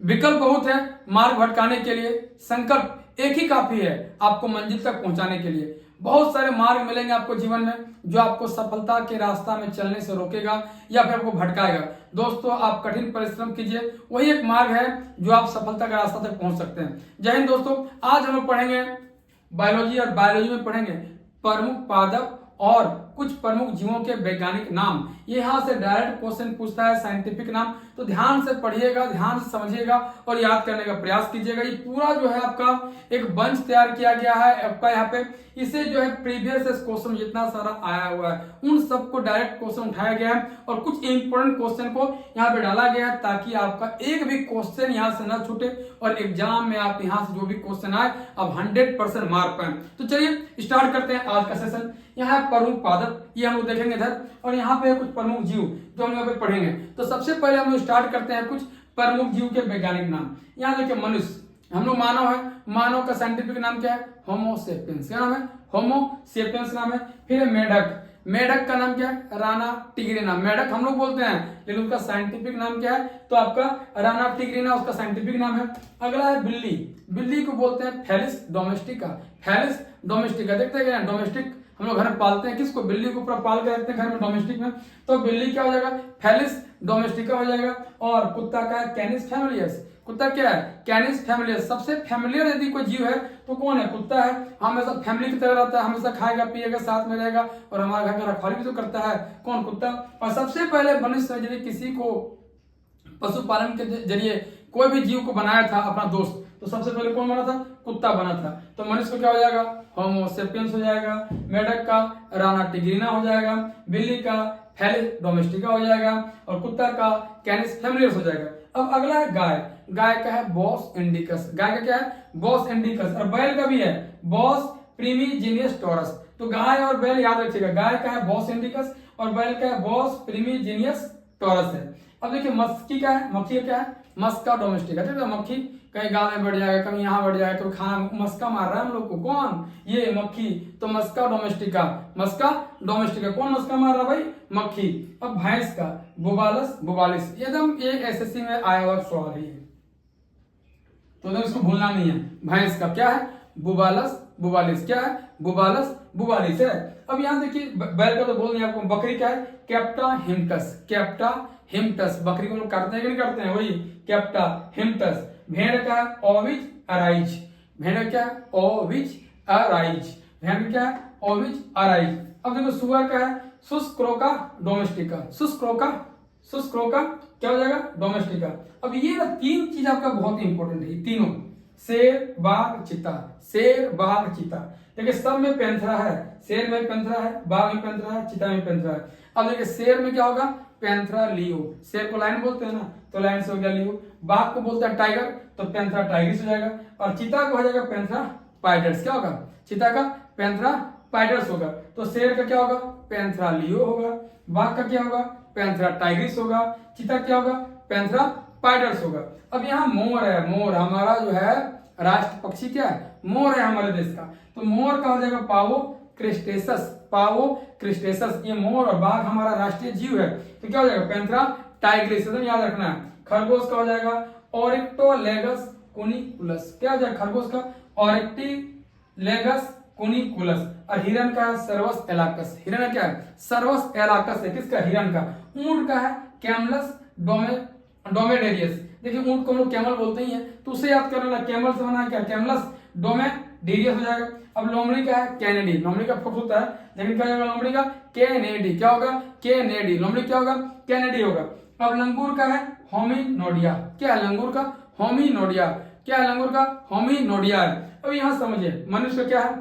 विकल्प बहुत है मार्ग भटकाने के लिए, संकल्प एक ही काफी है आपको मंजिल तक पहुंचाने के लिए। बहुत सारे मार्ग मिलेंगे आपको जीवन में जो आपको सफलता के रास्ता में चलने से रोकेगा या फिर आपको भटकाएगा। दोस्तों आप कठिन परिश्रम कीजिए, वही एक मार्ग है जो आप सफलता के रास्ता तक पहुंच सकते हैं। जय हिंद दोस्तों, आज हम लोग पढ़ेंगे बायोलॉजी और बायोलॉजी में पढ़ेंगे प्रमुख पादप और कुछ प्रमुख जीवों के वैज्ञानिक नाम। ये यहाँ से डायरेक्ट क्वेश्चन पूछता है, साइंटिफिक नाम। तो ध्यान से पढ़िएगा, ध्यान से समझिएगा और याद करने का प्रयास कीजिएगा। ये पूरा जो है आपका एक बंच तैयार किया गया है आपका यहाँ पे। इसे जो है प्रीवियस क्वेश्चन जितना सारा आया हुआ है उन सबको डायरेक्ट क्वेश्चन उठाया गया है और कुछ इंपोर्टेंट क्वेश्चन को यहाँ पे डाला गया है ताकि आपका एक भी क्वेश्चन यहाँ से न छूटे और एग्जाम में आप यहाँ से जो भी क्वेश्चन आए आप 100% मार्क पाए। तो चलिए स्टार्ट करते हैं आज का सेशन। यहाँ है प्रमुख पादप, ये हम लोग देखेंगे इधर, और यहाँ पे कुछ प्रमुख जीव जो हम यहाँ पे पढ़ेंगे। तो सबसे पहले हम लोग स्टार्ट करते हैं कुछ प्रमुख जीव के वैज्ञानिक नाम। यहाँ देखिए मनुष्य, हम लोग मानव है, मानव का साइंटिफिक नाम क्या है? होमो सेपियंस। क्या नाम है? होमो सेपियंस नाम है। फिर है मेढक, मेढक का नाम क्या है? राना टिग्रिना। मेढक हम लोग बोलते हैं लेकिन उसका साइंटिफिक नाम क्या है? तो आपका राना टिग्रिना उसका साइंटिफिक नाम है। अगला है बिल्ली, बिल्ली को बोलते हैं फेलिस डोमेस्टिका। फेलिस डोमेस्टिका, देखते हैं डोमेस्टिक हम लोग घर में पालते हैं, किसको? बिल्ली को पूरा पाल के रखते हैं घर में डोमेस्टिक में। तो बिल्ली क्या हो जाएगा? फेलिस डोमेस्टिका हो जाएगा। और कुत्ता का है कैनिस फैमिलियस। कुत्ता क्या है? कैनिस फैमिलियस। सबसे फैमिलियर यदि कोई जीव है तो कौन है? कुत्ता है। हमेशा फैमिली की तरह रहता है, हमेशा खाएगा पिएगा साथ में रहेगा और हमारे घर का रखवाली भी तो करता है। कौन? कुत्ता। और सबसे पहले मनुष्य यदि किसी को पशुपालन के जरिए कोई भी जीव को बनाया था अपना दोस्त, तो सबसे पहले कौन बना था? कुत्ता बना था। तो मनुष्य को क्या हो जाएगा? होमो सेपियंस हो जाएगा। मेढक का राना टिग्रिना हो जाएगा। बिल्ली का फेलिस डोमेस्टिका हो जाएगा और कुत्ता का कैनिस फैमिलियस हो जाएगा। अब अगला है गाय, गाय का है बॉस इंडिकस। गाय का क्या है? Bos indicus. और बैल का भी है बॉस प्रिमिजिनियस टॉरस। तो गाय और बैल याद रखिएगा, गाय का है बॉस इंडिकस और बैल का है बॉस प्रिमिजिनियस टॉरस है। अब देखिए मक्खी का है, मक्खी का क्या है? मस्का डोमेस्टिका। ठीक है, मक्खी कहीं गांव में बढ़ जाएगा, कहीं यहाँ बढ़ जाएगा, तो खाना मस्का मार रहा है हम लोग को। कौन? ये मक्खी। तो मस्का डोमेस्टिका, मस्का डोमेस्टिका। कौन मस्का मार रहा भाई? मक्खी। अब भैंस का बुबालस बुबालिस, एकदम ये एसएससी में आया हुआ सवाल है, तो इसको भूलना नहीं है। भैंस का क्या है? बुबालस बुबालिस। क्या है? बुबालस बुबालिस है। अब यहाँ देखिए बैल का तो बोल दिया आपको। बकरी क्या है? कैप्टा हिमटस। कैप्टा हिमटस। बकरी को लोग काटते हैं कि नहीं काटते हैं? वही कैप्टा हिमटस। भेड़ का है ओविज अराइज। भेड़ क्या है? ओविज अराइज। भेड़ क्या है? ओविज अराइज। अब देखो सुअर का है सुस्क्रोका डोमेस्टिका। सुस्क्रोका, सुस्क्रोका क्या हो जाएगा? डोमेस्टिका। अब ये ना तीन चीज आपका बहुत इंपॉर्टेंट है, तीनों। शेर बाघ चीता, शेर बाघ चीता। देखिए सब में पैंथरा है, शेर में पैंथरा है, बाघ में पैंथरा है, चीता में पैंथरा है। अब देखिए शेर में क्या होगा? पैंथरा लियो। शेर को लायन बोलते हैं ना, तो लायन से हो गया लियो। बाघ को बोलते हैं टाइगर, तो पैंथरा टाइग्रिस हो जाएगा। और चीता को हो जाएगा पैंथरा पाइडर्स। क्या होगा? चीता का पैंथरा पाइडर्स होगा। तो शेर का क्या होगा? पैंथरा लियो होगा। बाघ का क्या होगा? पैंथरा टाइग्रिस होगा। चीता क्या होगा? पैंथरा पाइडर्स होगा। अब यहाँ मोर है, मोर हमारा जो है राष्ट्र पक्षी क्या है? मोर है हमारे देश का। तो मोर का हो जाएगा पावो क्रिस्टेसस। पावो क्रिस्टेसस, ये मोर और बाघ हमारा राष्ट्रीय जीव है। तो क्या हो जाएगा? Panthera Tigris. याद रखना है। खरगोश का हो जाएगा ऑरिक्टोलेगस कुनिकुलस। क्या हो जाएगा खरगोश का? ऑरिक्टिलेगस कुनिकुलस। और हिरन का है सर्वस एलाकस। हिरन का क्या है? सर्वस एलाकस है। किसका? हिरन का। ऊंट का है कैमलस डोमेडेरियस। देखिए ऊंट को हम लोग कैमल बोलते ही हैं, तो उसे याद कर लेना। कैमल से बना क्या? कैमलस डोमेडेरियस हो जाएगा। अब लोमड़ी का है कैनेडी। लोमड़ी का फुट होता है लेकिन क्या होगा? लोमड़ी का कैनेडी। क्या होगा? कैनेडी। लोमड़ी क्या होगा? कैनेडी होगा। अब लंगूर का है होमिनोडिया। क्या है लंगूर का? होमिनोडिया। क्या है लंगूर का? होमिनोडिया। अब यहां समझिए मनुष्य क्या है?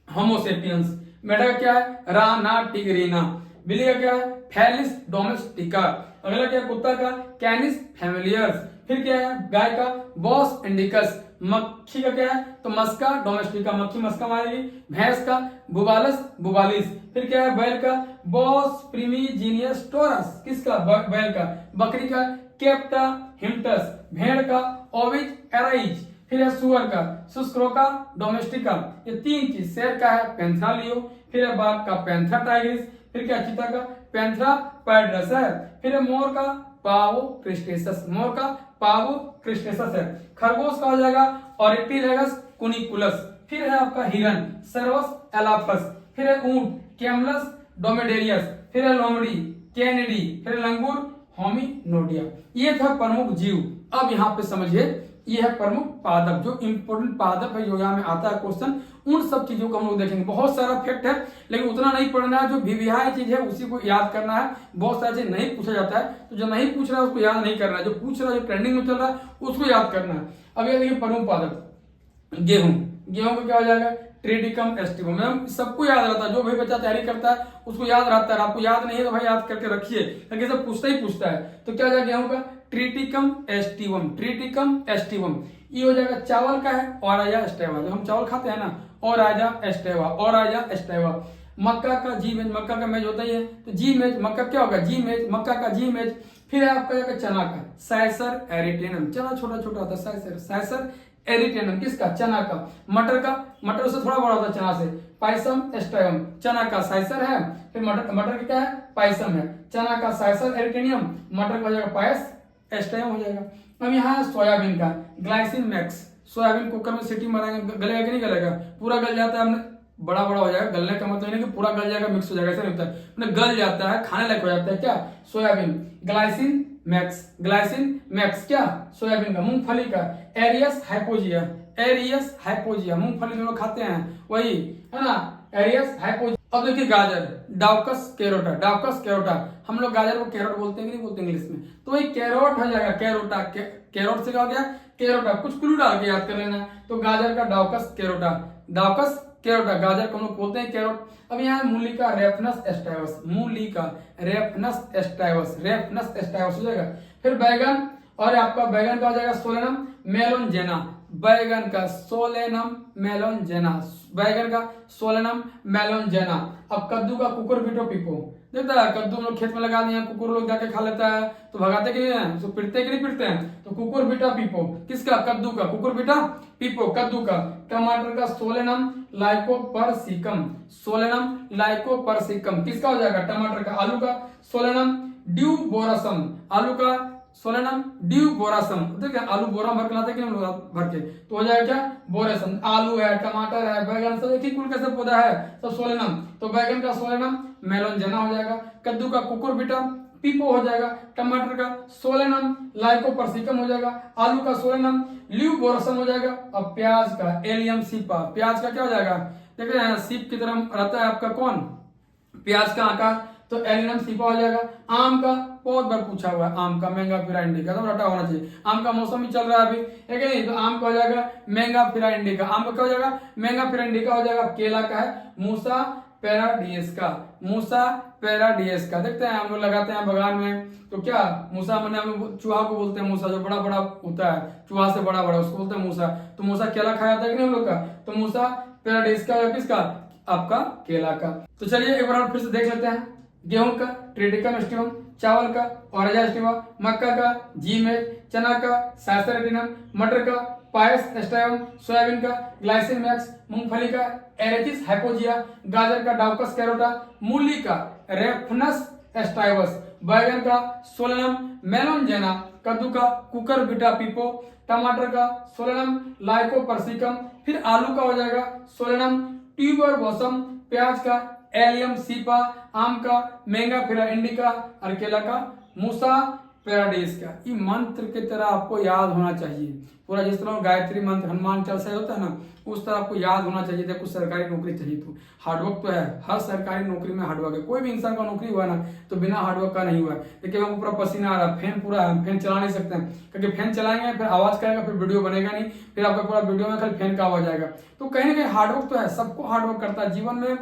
होमोसेपियंस। मेढक क्या है? राना टिग्रिना। बिल्ली का क्या है? फेलिस डोमेस्टिका। अगला क्या है? कुत्ता का कैनिस फैमिलियर्स। फिर क्या है? गाय का बॉस इंडिकस। मक्खी का क्या है? तो मस्का डोमेस्टिका, मक्खी मस्का मारेगी। भैंस का बुबालस बुबालिस। फिर क्या है? बैल का बॉस प्रिमिजिनियस टोरस। किसका? बैल का। बकरी का कैप्टा हिमटस। भेड़ का ओविज एराइज। फिर है सुअर का सुस्क्रोका डोमेस्टिका। ये तीन चीज। शेर का है पैंथरा लियो। फिर है बाघ का पैंथरा टाइग्रिस। फिर क्या? चीता का पैंथरा पाइडरस है। फिर है मोर का पावो क्रिस्टेसस। मोर का पावो क्रिस्टेसस है। खरगोश का हो जाएगा ऑरिक्टिलेगस कुनिकुलस। फिर है आपका हिरन सर्वस एलाफस। फिर है ऊंट कैमलस डोमेडेरियस। फिर है लोमड़ी कैनिडी। फिर लंगूर होमिनोडिया। ये था प्रमुख जीव। अब यहाँ पे समझिए ये है प्रमुख पादप, जो इंपोर्टेंट पादप है जो यहाँ में आता है क्वेश्चन, उन सब चीजों को हम लोग देखेंगे। बहुत सारा फैक्ट है लेकिन उतना नहीं पढ़ना है, जो विविहाय चीज है उसी को याद करना है। बहुत सारी चीज नहीं पूछा जाता है, तो जो नहीं पूछ रहा है उसको याद नहीं करना है, जो पूछ रहा है जो ट्रेंडिंग में चल रहा है उसको याद करना है। अब ये देखिए प्रमुख पादप गेहूं। गेहूं का क्या हो जाएगा ट्रिटिकम एस्टिवम। मैम सबको याद रहता है, जो भी बच्चा तैयारी करता है उसको याद रहता है। आपको याद नहीं है तो भाई याद करके रखिए, क्योंकि सब पूछता ही पूछता है। तो क्या हो जाएगा गेहूं का ट्रिटिकम एस्टिवम। ट्रिटिकम एस्टिवम ये हो जाएगा। चावल का है ऑराया एस्टेवा, जो हम चावल खाते हैं ना ऑराया एस्टेवा, ऑराया एस्टेवा। मक्का का जी मेज, मक्का का मेज होता ही है तो जी मेज, मक्का क्या होगा जी मेज, मक्का का जी मेज। फिर है आपका जाएगा चना का साइसर एरिटेनम, चना छोटा छोटा होता है साइसर, साइसर एरिटेनम किसका चना का। मटर का, मटर से थोड़ा बड़ा होता है चना से, पाइसम एस्टाइम, चना का साइसर है। फिर मटर, मटर का क्या है पाइसम है। चना का साइसर एरिटेनियम, मटर का हो जाएगा पायस एस्टाइम हो जाएगा। अब यहाँ सोयाबीन का ग्लाइसिन मैक्स। सोयाबीन कुकर में सीटी मारेंगे गलेगा कि नहीं गलेगा, पूरा गल जाता है हमने, बड़ा बड़ा हो जाएगा। गलने का मतलब नहीं कि पूरा गल जाएगा मिक्स हो जाएगा, ऐसा नहीं होता है, मैंने गल जाता है खाने लायक हो जाता है। क्या soybean glycine max, glycine max क्या सोयाबीन का। मूंगफली का एरियस हाइपोजिया, एरियस हाइपोजिया, मूंगफली जो लोग खाते हैं वही है ना एरियस हाइपोजिया। अब देखिए गाजर डाउकस कैरोटा, डाउकस कैरोटा। हम लोग गाजर को कैरोट बोलते हैं कि नहीं बोलते इंग्लिश में, तो वही कैरोट हो जाएगा कैरोटा। कैरोट से क्या हो गया कैरोटा, कुछ क्लू डाल के याद कर लेना। तो गाजर का डाउकस कैरोटा, डाउकस कैरोटा, गाजर को हम लोग बोलते हैं कैरोट। अब यहाँ मूली का रेफनस एस्टाइवस, मूली का रेफनस एस्टाइवस, रेफनस एस्टाइवस हो जाएगा। फिर बैगन, और आपका बैगन का हो जाएगा सोलेनम मेलोनजेना, बैगन का सोलेनम मेलोनजेना, बैगन का सोलेनम मेलोनजेना। अब कद्दू का कुकुरबिटो पिपो, देखता है कद्दू लोग खेत में लगा दिए, कुकुर लोग जाके खा लेता है, तो भगाते कि नहीं है, उसको पिटते कि नहीं पिटते हैं। तो कुकुरबिटा पिपो किसका कद्दू का, कुकुरबिटा पिपो कद्दू का। टमाटर का सोलेनम लाइकोपर्सिकम, सोलेनम लाइकोपर्सिकम किसका हो जाएगा टमाटर का। आलू का सोलेनम ड्यूबोरसम, आलू का सोलेनम ड्यूबोरसम। देखिए आलू बोरा भर के लाते कि नहीं भर के, तो हो जाएगा क्या बोरेसम। आलू है टमाटर है बैगन सब एक ही कुल कैसे पौधा है सब सोलेनम, तो बैगन का सोलेनम मेलोनजेना हो जाएगा। कद्दू का कुकुरबिटा पिपो हो जाएगा। टमाटर का सोलेनम लाइकोपर्सिकम हो जाएगा। आलू का सोलेनम ल्यूबोरसम हो जाएगा। अब प्याज का एलियम सीपा, प्याज का क्या हो जाएगा देख रहे हैं सीप की तरह रहता है आपका कौन प्याज का आकार, तो एलियम सीपा हो जाएगा। आम का बहुत बार पूछा हुआ है, आम का मैंगा फिरा इंडिका, तो रटा होना चाहिए। आम का मौसम ही चल रहा है अभी है कि नहीं, तो आम का हो जाएगा मैंगा फिरा इंडिका, आम का क्या हो जाएगा मैंगा फिरा इंडिका हो जाएगा। केला का है मूसा पैराडियस का, मूसा पैराडियस का। देखते हैं हम लोग लगाते हैं बागान में, तो क्या मूसा मैंने हम लोग चूहा को बोलते हैं मूसा, जो बड़ा बड़ा होता है चूहा से बड़ा बड़ा उसको बोलते हैं मूसा। तो मूसा केला खाया जाता है कि नहीं हम लोग का, तो मूसा पैराडियस का किसका आपका केला का। तो चलिए एक बार फिर से देख लेते हैं। गेहूं का ट्रिटिकम एस्टिवम, चावल का ऑरेजा एस्टिवा, मक्का का जीमेज, चना का साइसरेटिनम, मटर का पायस एस्टाइवम, सोयाबीन का ग्लाइसिन मैक्स, मूंगफली का एरेचिस हाइपोजिया, गाजर का डाउकस कैरोटा, मूली का रेफनस एस्टाइवस, बैगन का सोलेनम मेलोनजेना, कद्दू का कुकुरबिटा पिपो, टमाटर का सोलेनम लाइकोपर्सिकम, फिर आलू का हो जाएगा सोलेनम ट्यूबरबोसम, प्याज का एलियम सीपा, आम का मैंगा फिरा इंडिका और केला का मूसा पैराडिस का। ये मंत्र की तरह आपको याद होना चाहिए पूरा, जिस तरह गायत्री मंत्र हनुमान चालीसा होता है ना उस तरह आपको याद होना चाहिए। कुछ सरकारी नौकरी चाहिए तो हार्डवर्क तो है, हर सरकारी नौकरी में हार्डवर्क है। कोई भी इंसान का नौकरी हुआ ना तो बिना हार्डवर्क का नहीं हुआ है। देखिए हमको पूरा पसीना आ रहा है, फैन पूरा है, फैन चला नहीं सकते हैं क्योंकि फैन चलाएंगे फिर आवाज करेगा, फिर वीडियो बनेगा नहीं, फिर आपका पूरा वीडियो में खाली फैन का आवाज आएगा। तो कहीं ना कहीं हार्डवर्क तो है, सबको हार्डवर्क करता है जीवन में,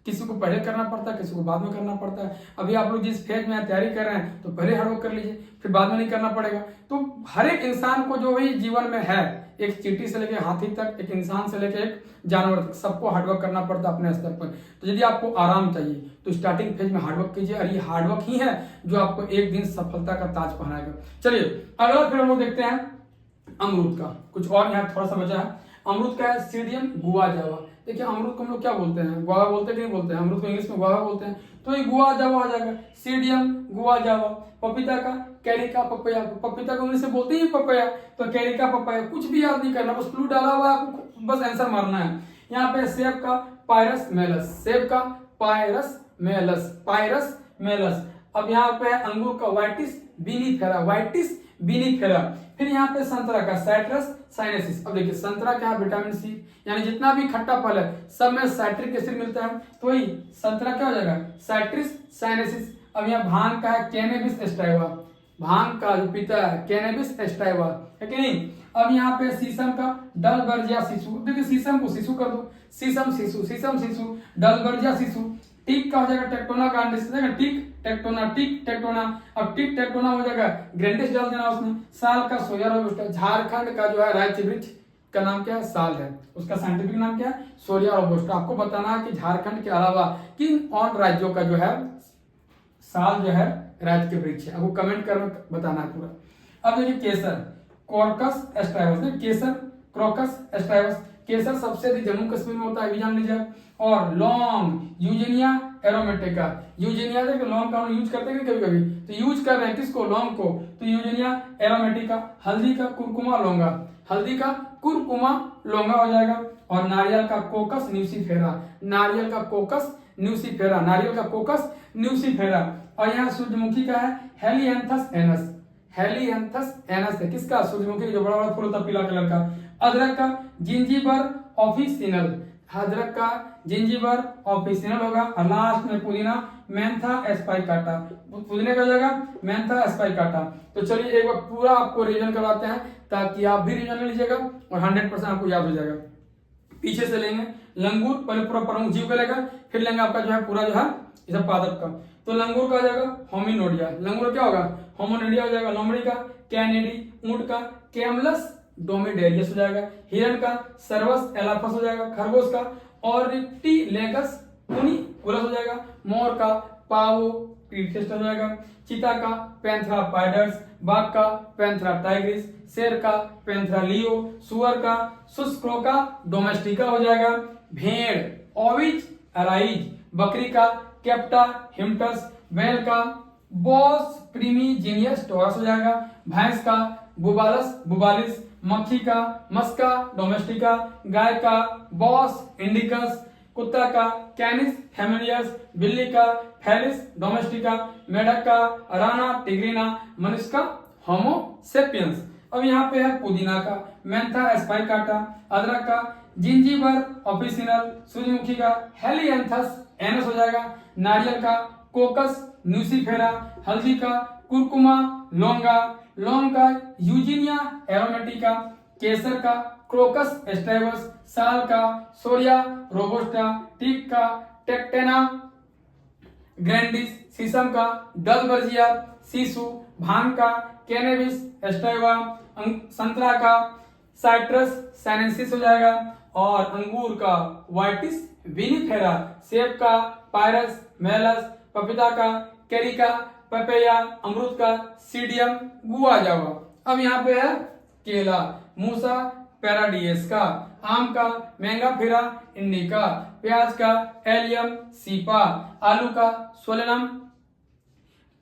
किसी को पहले करना पड़ता है किसी को बाद में करना पड़ता है। अभी आप लोग जिस फेज में तैयारी कर रहे हैं तो पहले हार्डवर्क कर लीजिए, फिर बाद में नहीं करना पड़ेगा। तो हर एक इंसान को जो भी जीवन में है, एक चींटी से लेकर हाथी तक, एक इंसान से लेकर एक जानवर तक, सबको हार्डवर्क करना पड़ता है अपने स्तर पर। तो यदि आपको आराम चाहिए तो स्टार्टिंग फेज में हार्डवर्क कीजिए, और ये हार्डवर्क ही है जो आपको एक दिन सफलता का ताज पहनाएगा। चलिए अगला फिर हम लोग देखते हैं अमरूद का। कुछ और यहाँ थोड़ा सा बचा है। अमरूद का है सीडियम गुआ जावा। देखिए अमरूद को हम लोग क्या बोलते हैं, गुआवा बोलते हैं कि नहीं बोलते हैं, अमरूद को इंग्लिश में गुआवा बोलते हैं, तो ये गुआ जावा हो जाएगा, सीडियम गुआ जावा। पपीता का कैरी का पपैया, पपीता को इंग्लिश से बोलते ही पपैया, तो कैरी का पपैया। कुछ भी याद नहीं करना, बस क्लू डाला हुआ है, आपको बस आंसर मारना है। यहाँ पे सेब का पायरस मेलस, सेब का पायरस मेलस, पायरस मेलस। अब यहाँ पे अंगूर का वाइटिस विनिफेरा, वाइटिस विनिफेरा। फिर यहाँ पे संतरा का साइट्रस साइनेसिस। अब देखिए संतरा क्या है, विटामिन सी, यानी जितना भी खट्टा फल है सब में साइट्रिक एसिड मिलता है, तो वही संतरा क्या हो जाएगा, साइट्रिस साइनेसिस। अब यहाँ भांग का है कैनेबिस एस्टाइवा, भांग का जो पीता है कैनेबिस एस्टाइवा, है कि नहीं। अब यहाँ पे शीशम का डलबर्जिया शिशु, देखिए शीशम को शिशु कर दो, शीशम शिशु, शीशम शिशु, डलबर्जिया शिशु। टीक का हो जाएगा टेक्टोना ग्रैंडिस, टीक टेक्टोना, टिक टेक्टोना। अब टिक टेक्टोना हो जाएगा ग्रैंडिस डाल देना उसमें। साल का सोया रोबस्टा, झारखंड का जो है राज्य वृक्ष का नाम क्या है, साल है, उसका साइंटिफिक नाम क्या है, सोया रोबस्टा। आपको बताना है कि झारखंड के अलावा किन और राज्यों का जो है साल जो है राज्य के वृक्ष है, आपको कमेंट कर बताना है पूरा। अब देखिए केसर, कॉर्कस एस्ट्राइवस, केसर क्रोकस एस्ट्राइवस। केसर सबसे अधिक जम्मू कश्मीर में होता है, जान लीजिए। और लौंग यूजेनिया एरोमेटिका, यूजेनिया देखो लौंग का यूज करते हैं कभी कभी, तो यूज कर रहे हैं किसको, लौंग को, तो यूजेनिया एरोमेटिका। हल्दी का कुरकुमा लौंगा, हल्दी का कुरकुमा लौंगा हो जाएगा। और नारियल का कोकस न्यूसीफेरा, नारियल का कोकस न्यूसीफेरा, नारियल का कोकस न्यूसीफेरा। और यहाँ सूरजमुखी का है हेलियंथस एनस, हेलियंथस एनस है किसका, सूरजमुखी जो बड़ा बड़ा फूल होता है पीला कलर का। अदरक का जिंजीबर ऑफिसिनल, अदरक का जिंजीबर ऑफिसिनल होगा। और लास्ट में पुदीना मेंथा एस्पाइकाटा, पुदीने का जगह मेंथा एस्पाइकाटा। तो चलिए एक बार पूरा आपको रिवीजन करवाते हैं ताकि आप भी रिवीजन ले लीजिएगा और 100% आपको याद हो जाएगा। पीछे से लेंगे लंगूर, पहले पूरा प्रमुख जीव का लेगा, फिर लेंगे आपका जो है पूरा जो है इस पादप का। तो लंगूर का हो जाएगा होमिनोडिया, लंगूर क्या होगा, होमोनोडिया हो जाएगा। लोमड़ी का कैनेडी, ऊंट का कैमलस डोमिडेरियस हो जाएगा। हिरण का सर्वस एलाफस हो जाएगा। खरगोश का ऑर्निटिलेगस उनिकुलस हो जाएगा। मोर का पावो ट्रीफेस्ट हो जाएगा। चीता का पैंथरा पाइडर्स, बाघ का पैंथरा टाइग्रिस, शेर का पैंथरा लियो, सुअर का सुस्क्रोका डोमेस्टिका हो जाएगा। भेड़ ओविज अराइज, बकरी का कैप्टा हिमटस, बैल का बॉस प्रीमीजीनियस टोरस हो जाएगा। भैंस का बुबालस बुबालिस, मक्खी का मस्का डोमेस्टिका, गाय का बॉस इंडिकस, कुत्ता का कैनिस फेमिलियस, बिल्ली का फेलिस डोमेस्टिका, मेढक का राना टिग्रिना, मनुष्य का होमो सेपियंस। अब यहाँ पे है पुदीना का मेंथा एस्पाइकाटा, अदरक का जिंजीबर ऑफिसिनल, सूर्यमुखी का हेलियंथस एनस हो जाएगा। नारियल का कोकस न्यूसीफेरा, हल्दी का कुरकुमा लौंगा, लौंग का यूजीनिया एरोमेटिका, केसर का क्रोकस एस्टाइवस, साल का सोरिया रोबोस्टा, टीक का टेक्टेना ग्रैंडिस, शीशम का डलबर्जिया शिशु, भांग का कैनेबिस एस्टाइवा, संतरा का साइट्रस साइनेंसिस हो जाएगा। और अंगूर का वाइटिस विनिफेरा, सेब का पायरस मेलस, पपीता का कैरिका पपैया, अमरूद का सीडियम गुआजावा। अब यहाँ पे है केला मूसा पैराडियस का, आम का मैंगाफेरा इंडिका, प्याज का एलियम सीपा, आलू का सोलेनम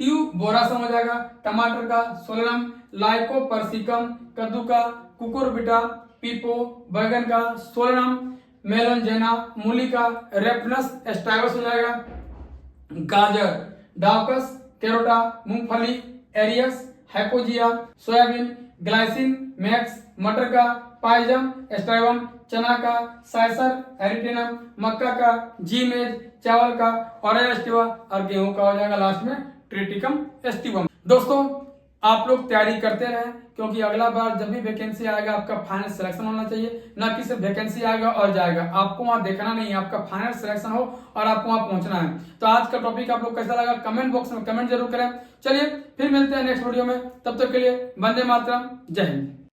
ट्यूबोरासम हो जाएगा। टमाटर का सोलेनम लाइकोपर्सिकम, कद्दू का कुकुरबिटा पीपो, बैगन का सोलेनम मेलनजेना, मूली का रेफनस एस्टाइवस हो जाएगा। गाजर डाउकस कैरोटा, मूंगफली areas hypogaea, soybean glycine max, मटर का पाइजम एस्ट्राइवम, चना का साइसर एरिटेनम, मक्का का जीमेज, चावल का ऑरेस्टिवा और गेहूं का हो जाएगा लास्ट में ट्रिटिकम एस्टिवम। दोस्तों आप लोग तैयारी करते रहें क्योंकि अगला बार जब भी वैकेंसी आएगा आपका फाइनल सिलेक्शन होना चाहिए, ना कि सिर्फ वैकेंसी आएगा और जाएगा। आपको वहां देखना नहीं है, आपका फाइनल सिलेक्शन हो और आपको वहां पहुंचना है। तो आज का टॉपिक आप लोग कैसा लगा कमेंट बॉक्स में कमेंट जरूर करें। चलिए फिर मिलते हैं नेक्स्ट वीडियो में, तब तक के लिए वंदे मातरम, जय हिंद।